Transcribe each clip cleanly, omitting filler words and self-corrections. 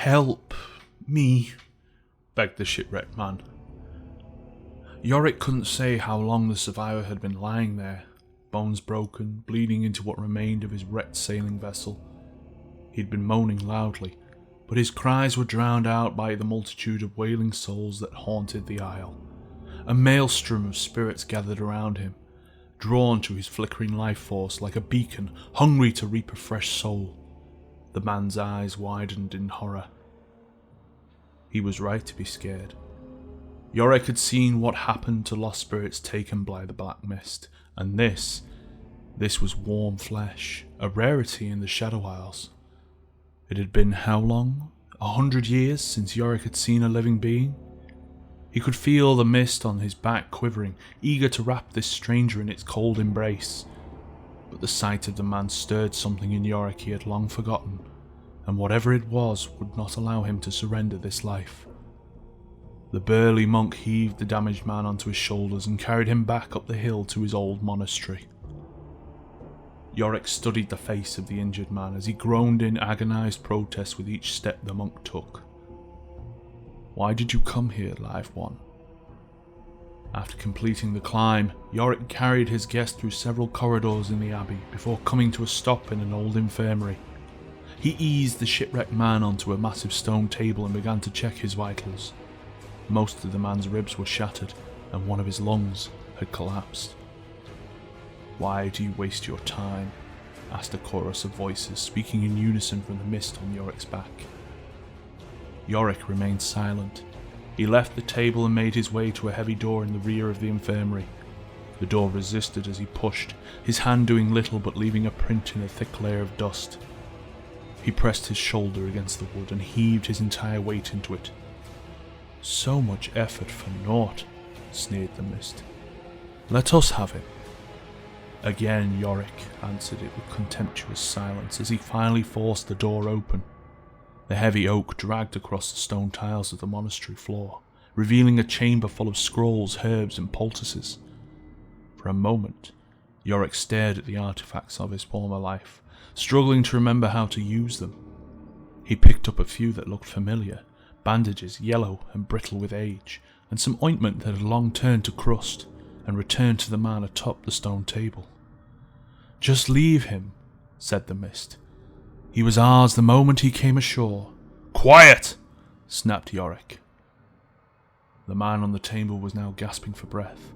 "Help me," begged the shipwrecked man. Yorick couldn't say how long the survivor had been lying there, bones broken, bleeding into what remained of his wrecked sailing vessel. He'd been moaning loudly, but his cries were drowned out by the multitude of wailing souls that haunted the isle. A maelstrom of spirits gathered around him, drawn to his flickering life force like a beacon, hungry to reap a fresh soul. The man's eyes widened in horror. He was right to be scared. Yorick had seen what happened to lost spirits taken by the Black Mist, and this was warm flesh, a rarity in the Shadow Isles. It had been how long? 100 years since Yorick had seen a living being? He could feel the mist on his back quivering, eager to wrap this stranger in its cold embrace. But the sight of the man stirred something in Yorick he had long forgotten, and whatever it was would not allow him to surrender this life. The burly monk heaved the damaged man onto his shoulders and carried him back up the hill to his old monastery. Yorick studied the face of the injured man as he groaned in agonized protest with each step the monk took. "Why did you come here, live one?" After completing the climb, Yorick carried his guest through several corridors in the abbey before coming to a stop in an old infirmary. He eased the shipwrecked man onto a massive stone table and began to check his vitals. Most of the man's ribs were shattered, and one of his lungs had collapsed. "Why do you waste your time?" asked a chorus of voices, speaking in unison from the mist on Yorick's back. Yorick remained silent. He left the table and made his way to a heavy door in the rear of the infirmary. The door resisted as he pushed, his hand doing little but leaving a print in a thick layer of dust. He pressed his shoulder against the wood and heaved his entire weight into it. "So much effort for naught," sneered the mist. "Let us have him." Again Yorick answered it with contemptuous silence as he finally forced the door open. The heavy oak dragged across the stone tiles of the monastery floor, revealing a chamber full of scrolls, herbs and poultices. For a moment, Yorick stared at the artifacts of his former life, struggling to remember how to use them. He picked up a few that looked familiar, bandages yellow and brittle with age, and some ointment that had long turned to crust, and returned to the man atop the stone table. "Just leave him," said the mist. "He was ours the moment he came ashore." "Quiet!" snapped Yorick. The man on the table was now gasping for breath.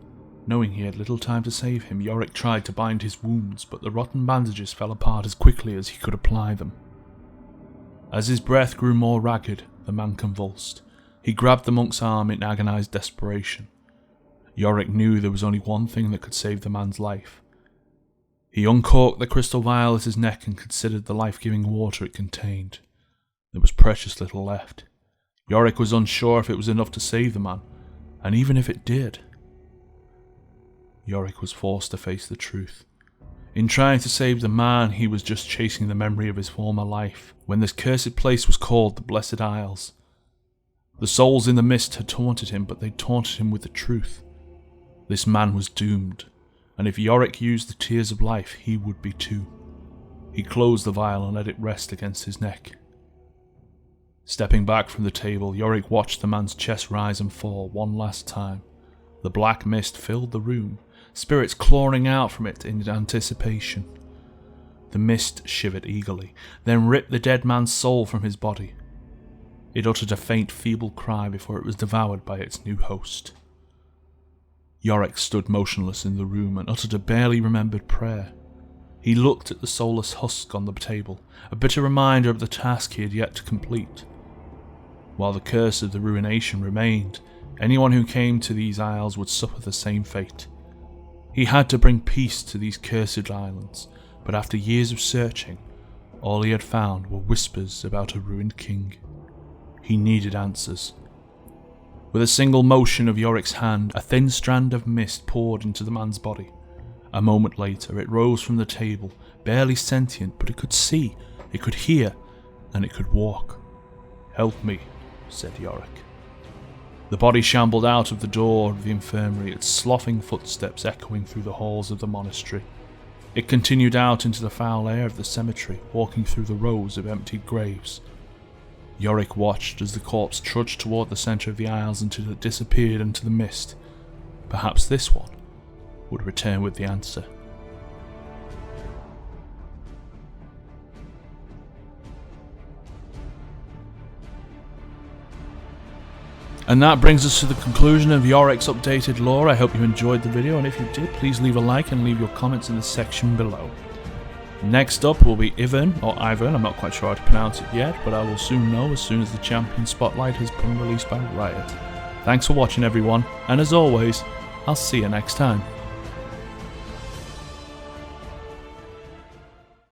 Knowing he had little time to save him, Yorick tried to bind his wounds, but the rotten bandages fell apart as quickly as he could apply them. As his breath grew more ragged, the man convulsed. He grabbed the monk's arm in agonized desperation. Yorick knew there was only one thing that could save the man's life. He uncorked the crystal vial at his neck and considered the life-giving water it contained. There was precious little left. Yorick was unsure if it was enough to save the man, and even if it did. Yorick was forced to face the truth. In trying to save the man, he was just chasing the memory of his former life, when this cursed place was called the Blessed Isles. The souls in the mist had taunted him, but they taunted him with the truth. This man was doomed, and if Yorick used the tears of life, he would be too. He closed the vial and let it rest against his neck. Stepping back from the table, Yorick watched the man's chest rise and fall one last time. The black mist filled the room, spirits clawing out from it in anticipation. The mist shivered eagerly, then ripped the dead man's soul from his body. It uttered a faint, feeble cry before it was devoured by its new host. Yorick stood motionless in the room and uttered a barely remembered prayer. He looked at the soulless husk on the table, a bitter reminder of the task he had yet to complete. While the curse of the ruination remained, anyone who came to these isles would suffer the same fate. He had to bring peace to these cursed islands, but after years of searching, all he had found were whispers about a ruined king. He needed answers. With a single motion of Yorick's hand, a thin strand of mist poured into the man's body. A moment later, it rose from the table, barely sentient, but it could see, it could hear, and it could walk. "Help me," said Yorick. The body shambled out of the door of the infirmary, its sloughing footsteps echoing through the halls of the monastery. It continued out into the foul air of the cemetery, walking through the rows of emptied graves. Yorick watched as the corpse trudged toward the centre of the aisles until it disappeared into the mist. Perhaps this one would return with the answer. And that brings us to the conclusion of Yorick's updated lore. I hope you enjoyed the video, and if you did, please leave a like and leave your comments in the section below. Next up will be Ivan, or Ivan, I'm not quite sure how to pronounce it yet, but I will soon know as soon as the Champion Spotlight has been released by Riot. Thanks for watching everyone, and as always, I'll see you next time.